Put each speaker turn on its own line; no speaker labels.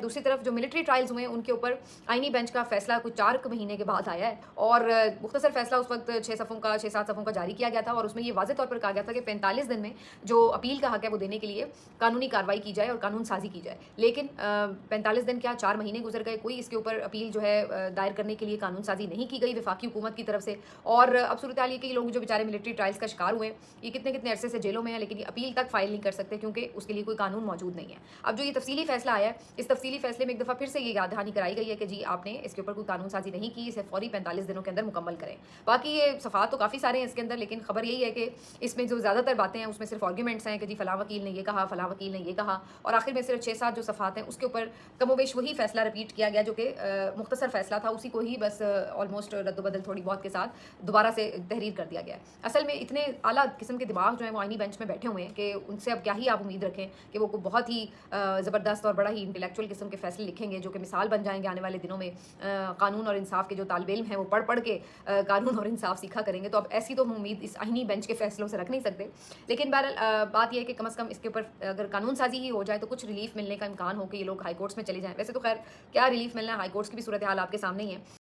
दूसरी तरफ जो मिलिट्री ट्रायल्स हुए हैं उनके ऊपर आईनी बेंच का फैसला कुछ 4 महीने के बाद आया है और मुख्तसर फैसला उस वक्त 6 सफ़ों का जारी किया गया था और उसमें ये वाज़ेह तौर पर कहा गया था कि 45 दिन में जो अपील का हक है वो देने के लिए कानूनी कार्रवाई की जाए और कानून साजी की जाए। लेकिन 45 दिन क्या 4 महीने गुजर गए, कोई इसके ऊपर अपील जो है दायर करने के लिए कानून साजी नहीं की गई वफाकी हुकूमत की तरफ से। और अब सूरत हाल ये कि लोग जो बेचारे मिलिट्री ट्रायल्स का शिकार हुए ये कितने कितने अरसे से जेलों में हैं, लेकिन ये अपील तक फाइल नहीं कर सकते क्योंकि उसके लिए कोई कानून मौजूद नहीं है। अब जो ये तफसीली फैसला आया है, इस तफसीली फैसले में एक दफ़ा फिर से ये याद दहानी कराई गई है कि जी आपने इसके ऊपर कोई कानून साजी नहीं की, इसे फौरी 45 दिनों के अंदर मुकम्मल करें। बाकी ये सफ़ात तो काफ़ी सारे हैं इसके अंदर, लेकिन खबर यही है कि इसमें जो ज़्यादातर बातें हैं उसमें सिर्फ आर्ग्यूमेंट्स हैं कि जी फ़लाँ वकील ने ये कहा, फ़लाँ वकील ने ये कहा, और आखिर में सिर्फ 6-7 जो सफ़ात हैं उसके ऊपर कमोवेश वही फैसला रिपीट किया गया जो कि मुख्तसर फैसला था, उसी को ही बस ऑलमोस्ट रद्दबदल थोड़ी बहुत के साथ दोबारा से तहरीर कर दिया गया है। असल में इतने आला किस्म के दिमाग जो हैं वो आईनी बेंच में बैठे हुए हैं कि उनसे अब क्या ही आप उम्मीद रखें कि वो बहुत ही ज़बरदस्त और बड़ा ही इंटेलेक्चुअल किस्म के फैसले लिखेंगे जो कि मिसाल बन जाएंगे आने वाले दिनों में। कानून और इंसाफ के जो तालिब इल्म हैं वो पढ़ पढ़ के कानून और इंसाफ सीखा करेंगे। तो अब ऐसी तो हम उम्मीद इस आईनी बेंच के फैसलों से रख नहीं सकते। लेकिन बहरहाल बात यह है कि कम अज़ कम इसके ऊपर अगर कानून साजी ही हो जाए तो कुछ रिलीफ मिलने का इम्कान हो कि ये लोग हाई कोर्ट्स में चले जाएँ। वैसे तो खैर क्या रिलीफ मिलना है, हाई कोर्ट्स की भी सूरत हाल आपके सामने ही है।